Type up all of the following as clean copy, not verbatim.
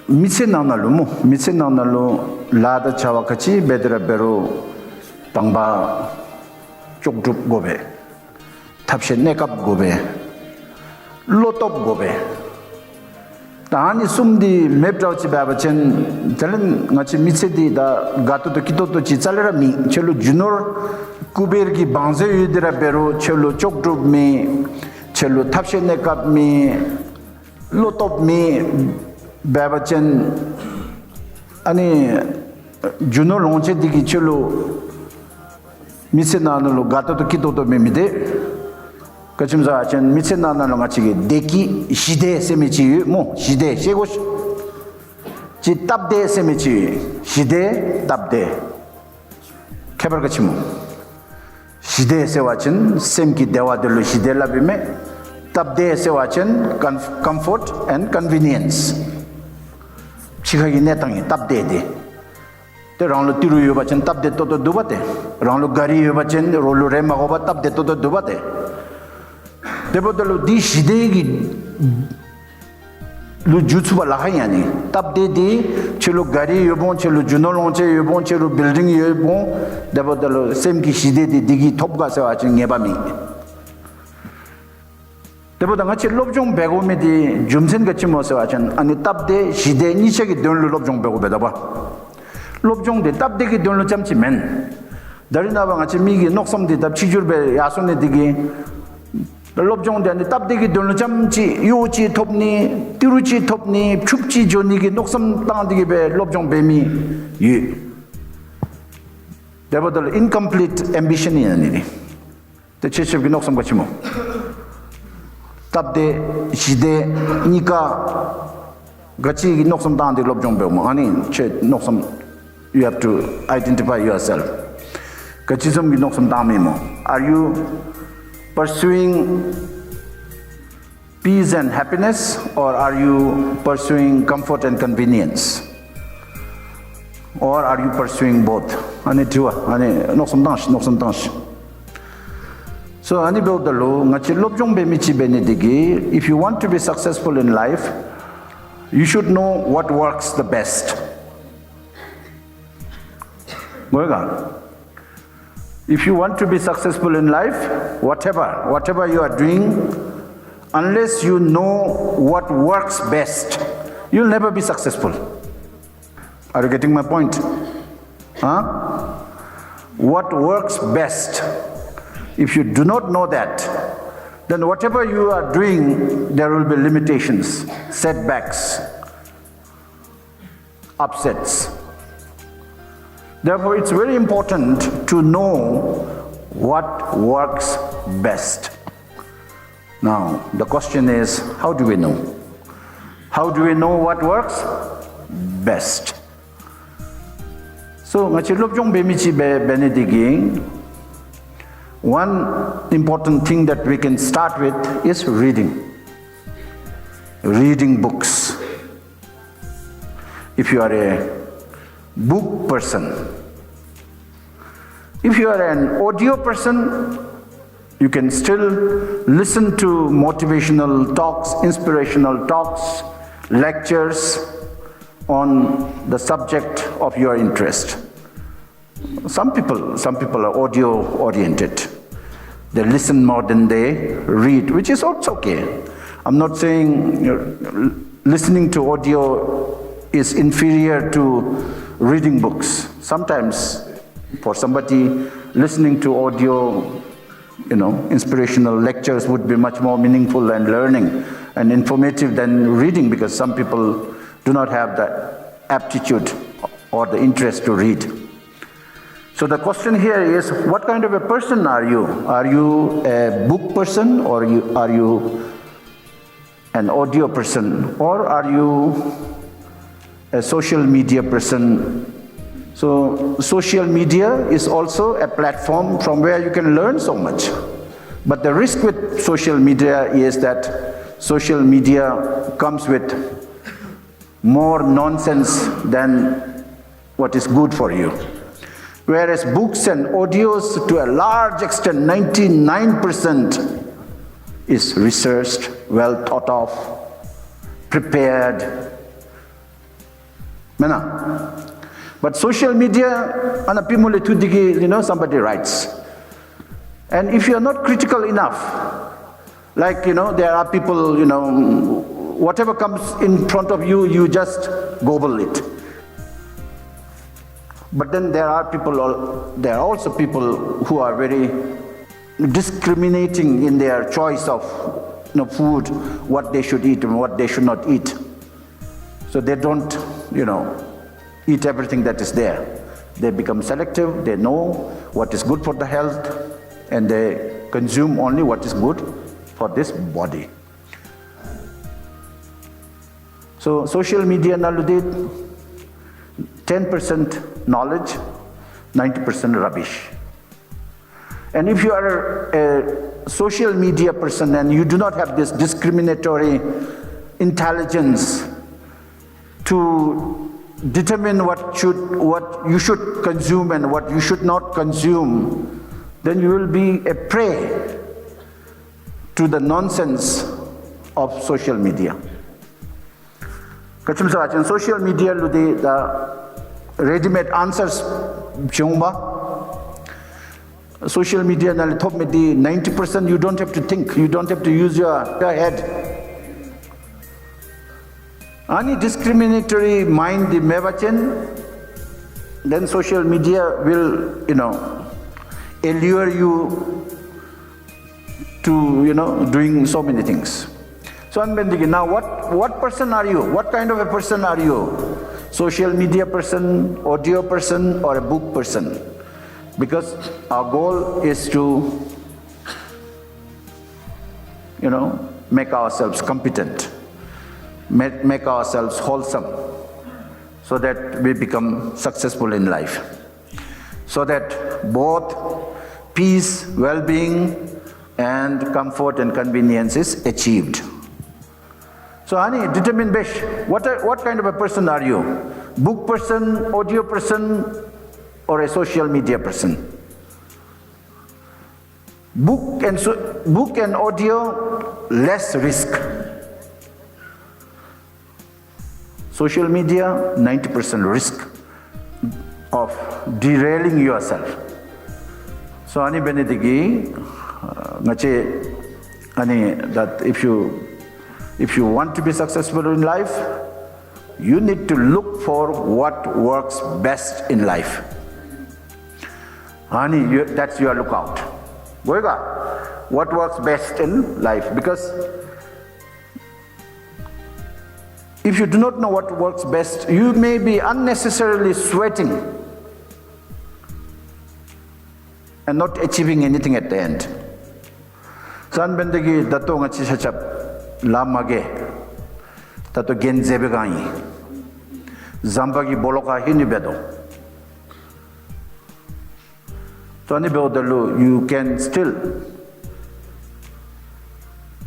mitse nalu lada chawa kachi bedra beru tangba chokdrup gobe tapshe nekap gobe lotop gobe tahani sumdi mepdraw chi baba chen talen ngachi mitse di da gato to kito to chi chalera mi chelo junor kuber ki bangze yudira beru chelo chokdrup mi chelo tapshe nekap mi lotop mi baba chen ani juno lonche digi chelo mitse nanalo gato to kito to memide kachimza chen mitse nanalo ngachige deki shide semechi mo shide shego chi tabde semechi shide tabde kebar kachimo shide sewachen semki dewa delu shide labime tabde sewachen comfort and convenience chikagi netangi tabde de te ranglo tiru yoba chen tabde toto dubate ranglo gari yoba chen rolo rema goba tabde toto dubate debodalo di shidegi lu jutsuba lahayani tabde di chelo gari yobon chelo junolonche yobon chelo building yobon debodalo semki shidedi digi topga sewa chen ngebami deboda ngachi lobjong begome di jumsen gachi mo sewa chen ani tabde shide nichegi donlo lobjong bego bedaba lobjong de tabde ki donlo chamchi men darina ba ngachi migi noksam de tab chijurbe yasone digi lobjong de ani tabde ki donlo chamchi yochi topni tiruchi topni chupchi joni ki noksam tang digi be lobjong bemi yu deboda incomplete ambition ni ani te checheb ki noksam gachi mo tabde shide nika gachi noksam tang de lobjong be mo ani che noksam. You have to identify yourself. Kachisam ginoksam tamimo. Are you pursuing peace and happiness, or are you pursuing comfort and convenience? Or are you pursuing both? Ani tua, ani noksam tansh. So ani beudalo ngachi lobjong be michi benedigi. If you want to be successful in life, you should know what works the best. If you want to be successful in life, whatever you are doing, unless you know what works best, you'll never be successful. Are you getting my point? What works best? If you do not know that, then whatever you are doing, there will be limitations, setbacks, upsets. Therefore, it's very important to know what works best. Now, the question is, how do we know? How do we know what works best? So, one important thing that we can start with is reading. Reading books. If you are a book person. If you are an audio person, you can still listen to motivational talks, inspirational talks, lectures on the subject of your interest. Some people are audio oriented. They listen more than they read, which is also okay. I'm not saying listening to audio is inferior to reading books. Sometimes for somebody listening to audio, inspirational lectures would be much more meaningful and learning and informative than reading, because some people do not have the aptitude or the interest to read. So the question here is, what kind of a person are you? Are you a book person, or are you an audio person, or are you a social media person? So social media is also a platform from where you can learn so much. But the risk with social media is that social media comes with more nonsense than what is good for you. Whereas books and audios, to a large extent, 99%, is researched, well thought of, prepared. But social media, somebody writes. And if you are not critical enough, like, there are people, whatever comes in front of you, you just gobble it. But then there are also people who are very discriminating in their choice of food, what they should eat and what they should not eat. So they don't, eat everything that is there. They become selective, they know what is good for the health, and they consume only what is good for this body. So social media nowadays, 10% knowledge, 90% rubbish. And if you are a social media person and you do not have this discriminatory intelligence to determine what you should consume and what you should not consume, then you will be a prey to the nonsense of social media. Social media the ready-made answers social media 90% you don't have to think, you don't have to use your head. Any discriminatory mind the mevachen, then social media will allure you to doing so many things. So I'm thinking, now what person are you? What kind of a person are you? Social media person, audio person, or a book person? Because our goal is to make ourselves competent, make ourselves wholesome, so that we become successful in life, so that both peace, well-being, and comfort and convenience is achieved. So Ani, determine Besh, what kind of a person are you? Book person, audio person, or a social media person? Book and audio, less risk. Social media, 90% risk of derailing yourself. So ani benedigi that if you want to be successful in life, you need to look for what works best in life. That's your lookout. What works best in life? Because if you do not know what works best, you may be unnecessarily sweating and not achieving anything at the end. San bendagi dato ngachi sachap lamage dato 𝐁𝐿𝐷𝐸𝐿𝐻 zambagi boloka hinibedo. So you can still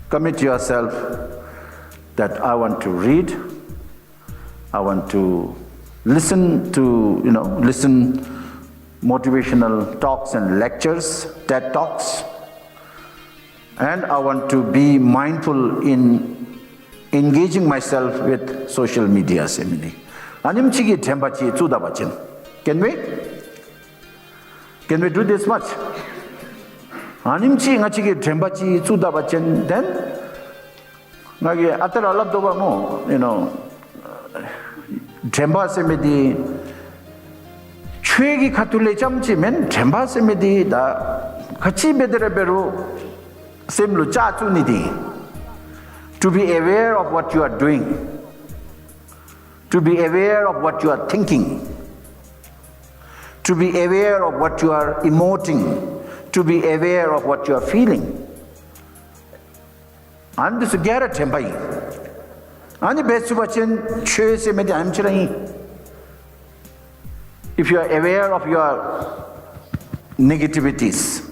commit yourself that I want to read, I want to listen motivational talks and lectures, TED Talks, and I want to be mindful in engaging myself with social media. Can we do this much? Then after all of Dremba semedi chwegi khatule chamchi men Dremba semedi da kachi bedere beru semlu chachu nidi. To be aware of what you are doing, to be aware of what you are thinking, to be aware of what you are emoting, to be aware of what you are feeling. And this gyara tempai. Ani besu bachin chhe se medi amchirai. If you are aware of your negativities,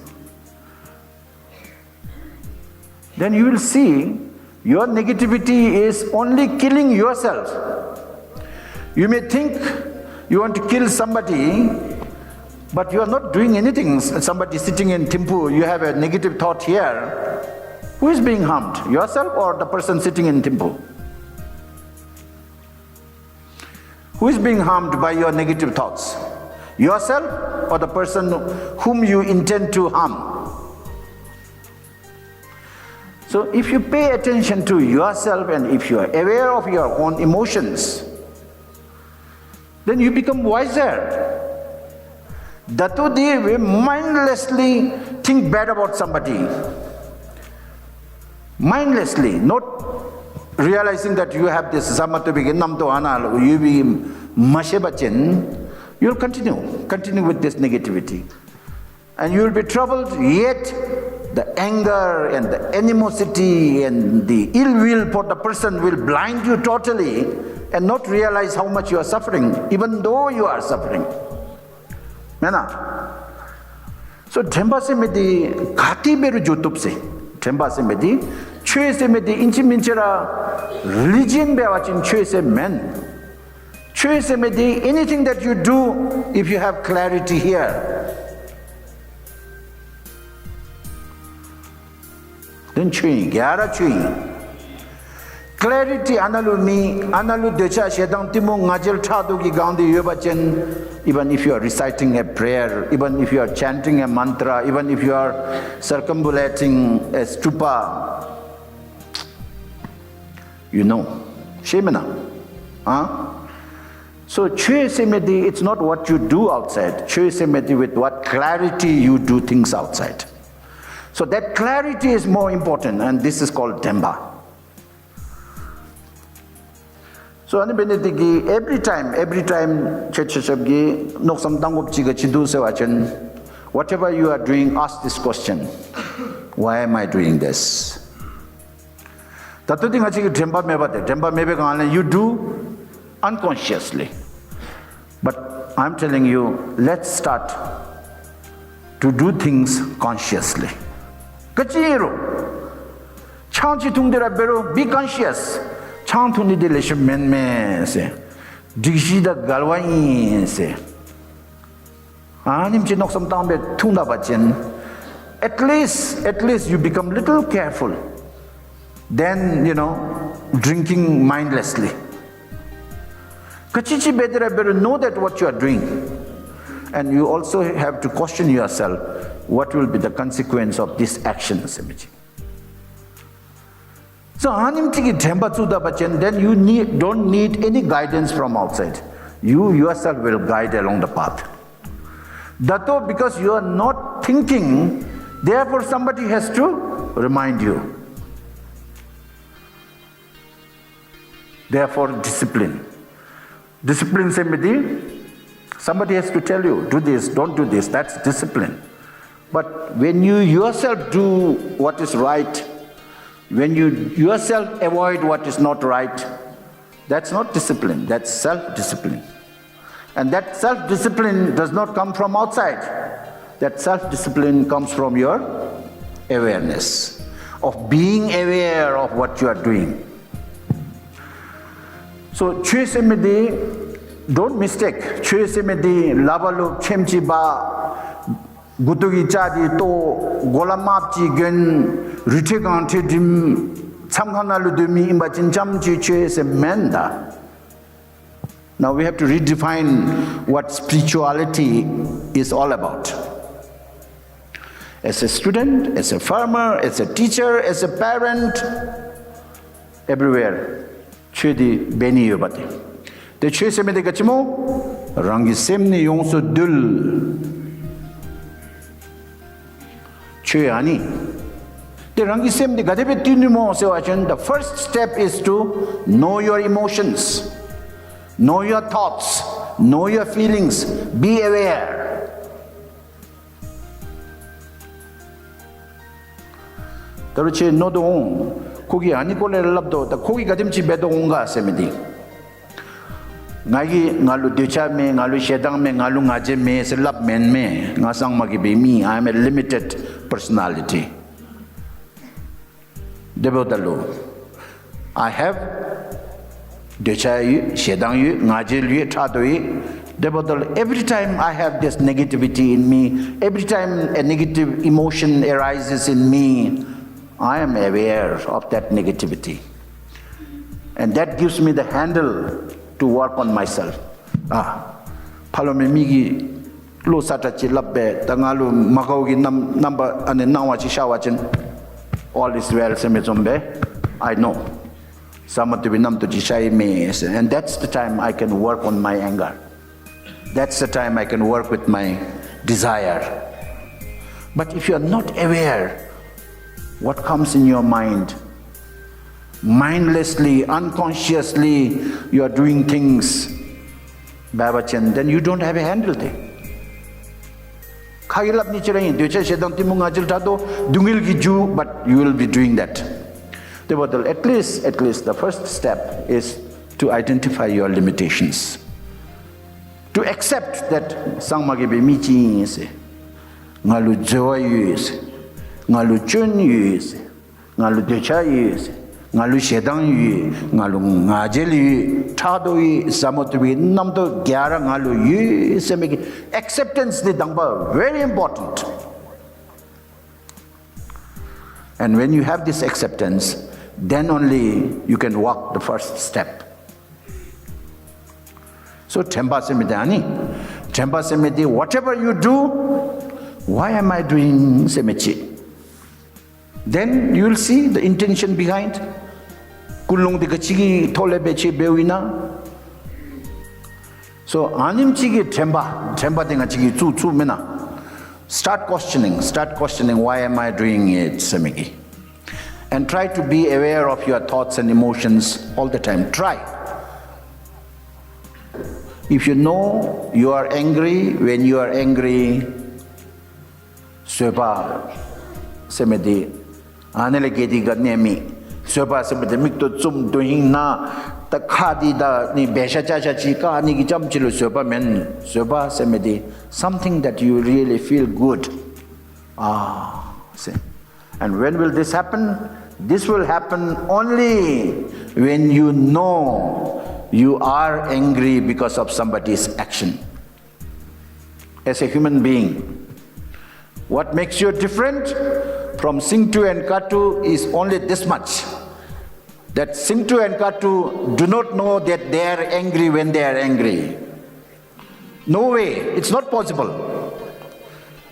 then you will see your negativity is only killing yourself. You may think you want to kill somebody, but you are not doing anything. Somebody sitting in Thimphu, you have a negative thought here. Who is being harmed? Yourself or the person sitting in Thimphu? Who is being harmed by your negative thoughts? Yourself or the person whom you intend to harm? So if you pay attention to yourself and if you are aware of your own emotions, then you become wiser. Datudi, we mindlessly think bad about somebody. Mindlessly, not realizing that you have this zamatu begin namto anal, you be mashebachin, you'll continue with this negativity. And you'll be troubled, yet the anger and the animosity and the ill will for the person will blind you totally and not realize how much you are suffering, even though you are suffering. So Themba se medi khati beru jutub se. Themba se medi chue se medi inchi minchera religion be wachin chue se men. Chue se medi anything that you do, if you have clarity here, then chewing, gyara chewing. Clarity analu decha shedang timu ngajel thadu ki gaundi yobachen. Even if you are reciting a prayer, even if you are chanting a mantra, even if you are circumambulating a stupa, you know, shemana, So chue semedi, it's not what you do outside. Chue semedi with what clarity you do things outside. So that clarity is more important, and this is called Themba. So every time whatever you are doing, ask this question: why am I doing this? You do unconsciously. But I'm telling you, let's start to do things consciously. Be conscious. Chantuni de leshe menme se, digida galwain se. Anim chinok some tambe tunda bachen. At least you become little careful. Then, drinking mindlessly. Kachichi bedera better know that what you are doing. And you also have to question yourself, what will be the consequence of this action, Semichi. So then you don't need any guidance from outside. You yourself will guide along the path. Dato, because you are not thinking, therefore somebody has to remind you. Therefore discipline. Discipline somebody has to tell you, do this, don't do this, that's discipline. But when you yourself do what is right, when you yourself avoid what is not right, that's not discipline, that's self-discipline. And that self-discipline does not come from outside. That self-discipline comes from your awareness, of being aware of what you are doing. So, don't mistake. Lavalu chemchiba gutugi chadi to golamapchi gen ritegan tedim samkhanalu demi imbachin chamchi chue menda. Now we have to redefine what spirituality is all about. As a student, as a farmer, as a teacher, as a parent, everywhere, chue di beni yobati. The chue semede gachimo rangi semni yongso dul chue ani. The rangi semni gadebe tinimo sewachan. The first step is to know your emotions, know your thoughts, know your feelings, be aware. Taruche no do kogi ani ko le labdo the kogi gadimchi bedo onga semedi. Ngagi ngalu decha me ngalu shedang me ngalu ngaje me selap men me ngasang magibe me. I am a limited personality. Debodalu. I have decha yu, shedang yu, ngaje yu, thado yu. Debodalu. Every time I have this negativity in me, every time a negative emotion arises in me, I am aware of that negativity. And that gives me the handle to work on myself. 팔로메 미기 로사타치 labbe tangalu magaugi number ane nawachi shawachin all is well semezombe I know samatu binam to jishai me and that's the time I can work on my anger, that's the time I can work with my desire. But if you are not aware what comes in your mind, mindlessly, unconsciously you are doing things, Babachan, then you don't have a handle there. But you will be doing that. At least the first step is to identify your limitations. To accept that Sangmagi be michi se, ngalu 𝐸𝐲 se, ngalu 𝐁𝐁𝐒 se, ngalu 𝐸𝐲 se, ngalu 𝐸𝐷𝐸, ngalu 𝐸𝐷𝐸, 𝐴𝐷𝐸, 𝐵𝐷𝐸, namdo gyara ngalu yu se megi. Acceptance di dangba very important. And when you have this acceptance, then only you can walk the first step. So Themba Semedani, Themba Semedi, whatever you do, why am I doing Semechi? Then you will see the intention behind. Kulung de Gachigi Tolebechi Bewina. So Animchigi Themba Dengachigi Tsu Mena. Start questioning why am I doing it, Semegi? And try to be aware of your thoughts and emotions all the time. Try. If you know you are angry, when you are angry, Soba Semedi, Anelegedi Gadnemi, Soba Semedi Mikto Zum doing na, the Kadi da ni Besha Chachika, Nigi Jamchilu Soba Men, Soba Semedi, something that you really feel good. See. And when will this happen? This will happen only when you know you are angry because of somebody's action. As a human being, what makes you different from 𝐓𝐡𝐞 and 𝐀𝐮 is only this much, that 𝐓𝐡𝐞 and 𝐀𝐮 do not know that they are angry when they are angry. No way, it's not possible.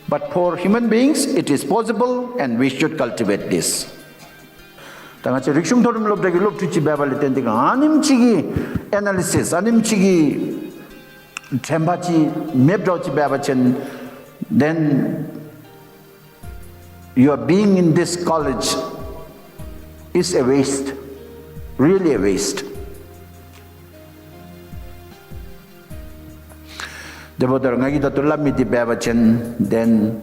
But for human beings, it is possible, and we should cultivate this. Tangache rikshung thorum lob dagi lob tuchi babali tendiga animchigi analysis, animchigi thembachi mebdauchi babachen, then your being in this college is a waste, really a waste. Debodar ngagi datullah miti babachen, then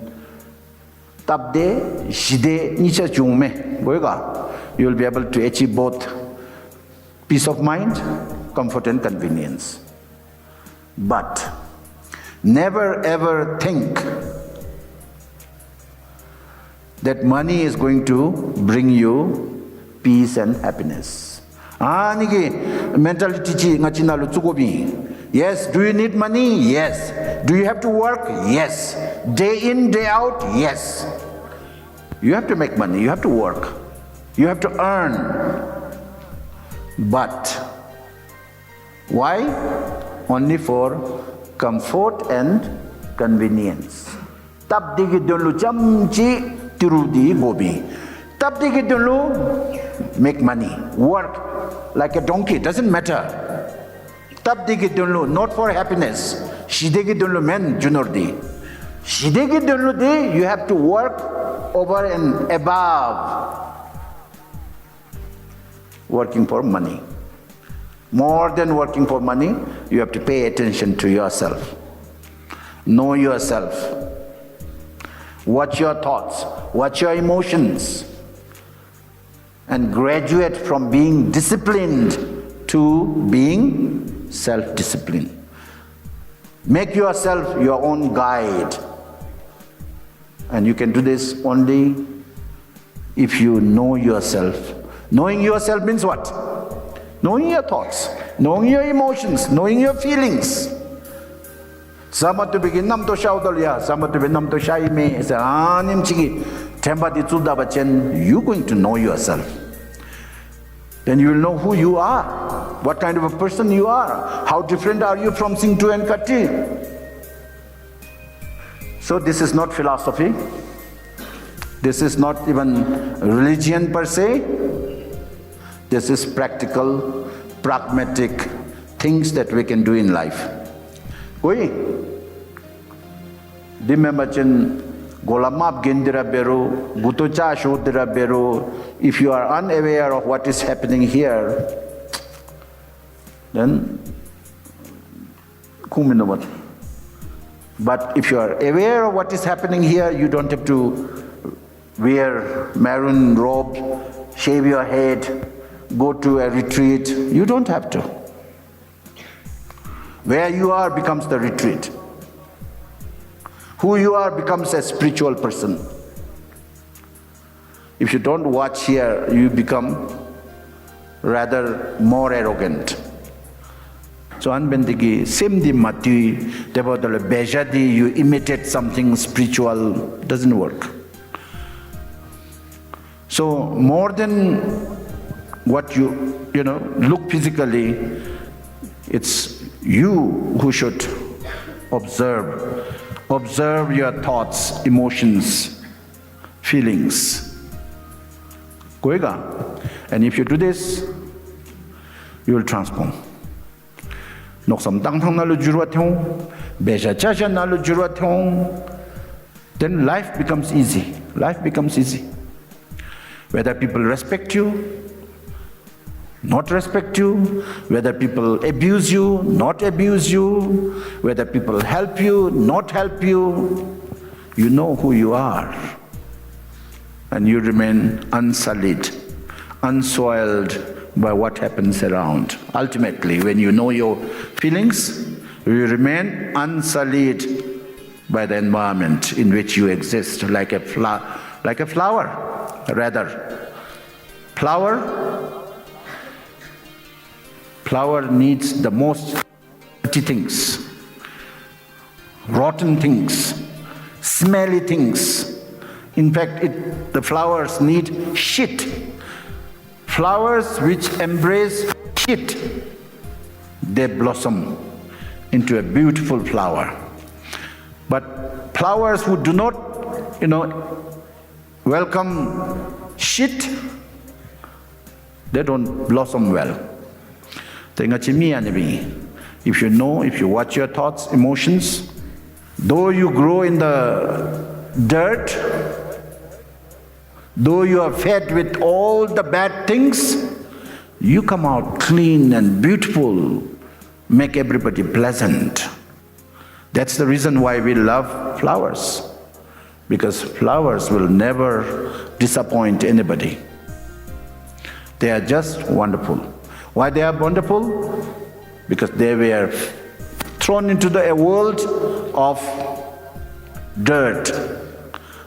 tabde shide nicha chungme boyga. You will be able to achieve both peace of mind, comfort and convenience. But never ever think that money is going to bring you peace and happiness. Niki mentality ngachina lu tsugobi. Yes, do you need money? Yes. Do you have to work? Yes. Day in, day out? Yes. You have to make money, you have to work. You have to earn. But why? Only for comfort and convenience. Tab digi dulu jamji tirudi gobi. Tab digi dulu make money, work like a donkey, doesn't matter. Tab digi dulu not for happiness. Shidegi dulu men junordi. Shidegi dulu di you have to work over and above working for money. More than working for money, you have to pay attention to yourself. Know yourself. Watch your thoughts, watch your emotions, and graduate from being disciplined to being self-disciplined. Make yourself your own guide. And you can do this only if you know yourself. Knowing yourself means what? Knowing your thoughts, knowing your emotions, knowing your feelings. Samatu begin nam to shaudolya, samatu begin nam to shai me, say anim chigi, temba di tsuda bachen, you're going to know yourself. Then you will know who you are, what kind of a person you are, how different are you from 𝐓𝐡𝐞 and 𝐀𝐮𝐝. So this is not philosophy, this is not even religion per se, this is practical, pragmatic things that we can do in life. Oi, dimemachin golamap gendira beru, butocha shodira beru. If you are unaware of what is happening here, then kuminobat. But if you are aware of what is happening here, you don't have to wear maroon robe, shave your head, go to a retreat. You don't have to. Where you are becomes the retreat. Who you are becomes a spiritual person. If you don't watch here, you become rather more arrogant. So anbendigi simdi mati debodole bejadi, you imitate something spiritual, doesn't work. So more than what you look physically, it's you who should observe your thoughts, emotions, feelings. And if you do this, you will transform. Then life becomes easy. Life becomes easy. Whether people respect you, not respect you, whether people abuse you, not abuse you, whether people help you, not help you, you know who you are. And you remain unsullied, unsoiled by what happens around. Ultimately, when you know your feelings, you remain unsullied by the environment in which you exist, like a flower, rather. Flower needs the most dirty things, rotten things, smelly things. In fact, the flowers need shit. Flowers which embrace shit, they blossom into a beautiful flower. But flowers who do not, welcome shit, they don't blossom well. If you watch your thoughts, emotions, though you grow in the dirt, though you are fed with all the bad things, you come out clean and beautiful, make everybody pleasant. That's the reason why we love flowers, because flowers will never disappoint anybody. They are just wonderful. Why they are wonderful? Because they were thrown into a world of dirt,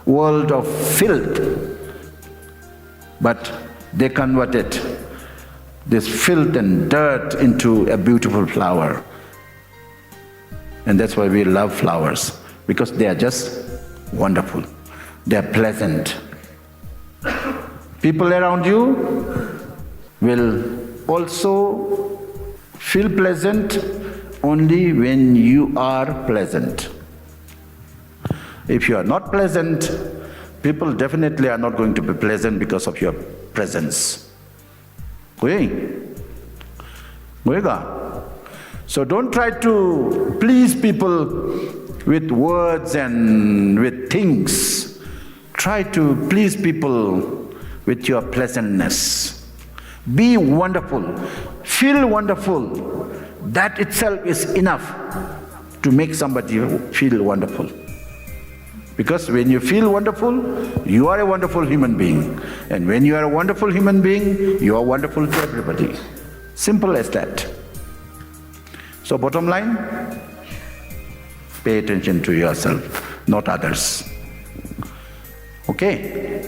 world of filth. But they converted this filth and dirt into a beautiful flower. And that's why we love flowers, because they are just wonderful. They are pleasant. People around you will also feel pleasant only when you are pleasant. If you are not pleasant, people definitely are not going to be pleasant because of your presence. So don't try to please people with words and with things. Try to please people with your pleasantness. Be wonderful, feel wonderful. That itself is enough to make somebody feel wonderful. Because when you feel wonderful, you are a wonderful human being. And when you are a wonderful human being, you are wonderful to everybody. Simple as that. So bottom line, pay attention to yourself, not others. Okay?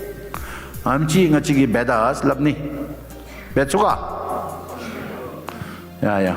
𝐓𝐡𝐞 𝐀𝐮𝐝𝐢𝐨 labni. Betsuga? Yeah.